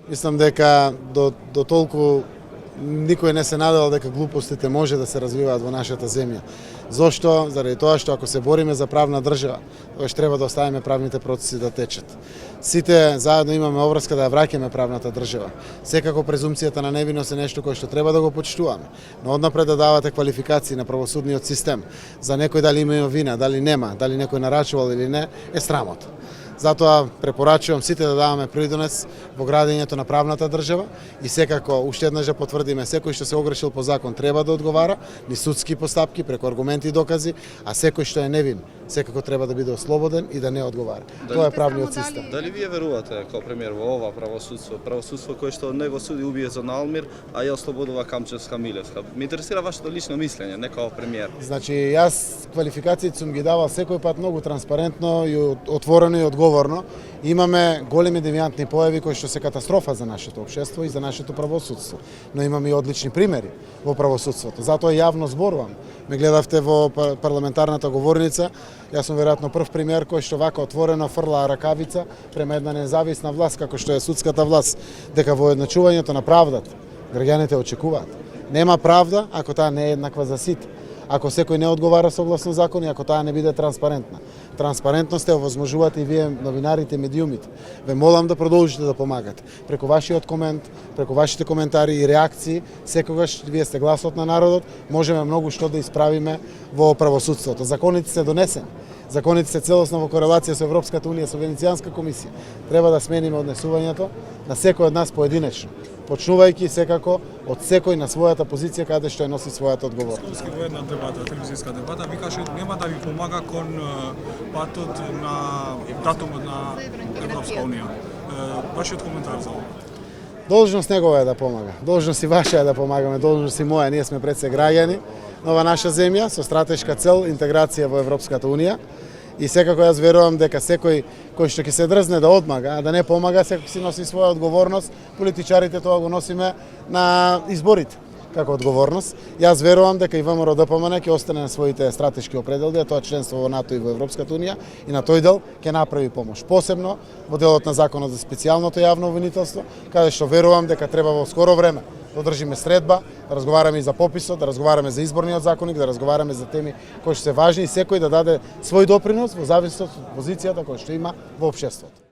Мислам дека до толку никој не се надевал дека глупостите може да се развиваат во нашата земја. Зошто? Заради тоа што ако се бориме за правна држава, тогаш треба да оставиме правните процеси да течат. Сите заедно имаме обврска да ја враќаме правната држава. Секако презумцијата на невиност е нешто кое што треба да го почитуваме, но однапред да давате квалификации на правосудниот систем за некој дали има вина, дали нема, дали некој нарачувал или не, е срамота. Затоа препорачувам сите да даваме придонес во градењето на правната држава и секако уште еднаш да потврдиме секој што се огрешил по закон треба да одговара, ни судски постапки преку аргументи и докази, а секој што е невин секако треба да биде ослободен и да не одговара. Тоа е правниот систем. Дали вие верувате како премиер во ова правосудство кое што не го суди убиецот на Алмир, а ја ослободува Камчевска Милевска? Ме интересира вашето лично мислење, не како премиер. Значи, јас квалификациите сум ги давал секој пат многу транспарентно и отворено и одговорно. Имаме големи девијантни појави кои што се катастрофа за нашето општество и за нашето правосудство, но имаме и одлични примери во правосудството. Затоа јавно зборувам. Ме гледавте во парламентарната говорница. Јас сум веројатно прв премиер кој што вака отворено фрла ракавица према една независна власт како што е судската власт, дека во едначувањето на правдата граѓаните очекуваат. Нема правда ако таа не е еднаква за сите. Ако секој не одговара согласно закон и ако таа не биде транспарентна. Транспарентност е овозможувате и вие новинарите, медиумите. Ве молам да продолжите да помагате. Преку вашиот комент, преку вашите коментари и реакции, секогаш вие сте гласот на народот, можеме многу што да исправиме во правосудството. Законите се донесени. Законите се целосно во корелација со Европската унија, со Венецијанска комисија. Треба да смениме однесувањето на секој од нас поединечно, почнувајќи секако од секој на својата позиција каде што ја носи својата одговорност. Скоро во една дебата, телевизијска дебата, викаше нема да ви помага кон патот на датумот на Европска унија. Вашиот коментар за ова? Должност негова е да помага. Должност и ваша е да помагаме, должност и моја. Ние сме пред се граѓани на ова наша земја со стратешка цел интеграција во Европската унија. И секако јас верувам дека секој кој што ќе се дрзне да одмага, а да не помага, секој си носи своја одговорност. Политичарите тоа го носиме на изборите како одговорност. Јас верувам дека и ВМРО ДПМН ќе остане на своите стратешки определби, а тоа членство во НАТО и во Европската унија, и на тој дел ќе направи помош. Посебно во делот на законот за специјалното јавно обвинителство, каде што верувам дека треба во скоро време да одржиме средба, да разговараме и за пописот, да разговараме за изборниот законник, да разговараме за теми кои што се важни и секој да даде свој допринос во зависност од позицијата која што има во општеството.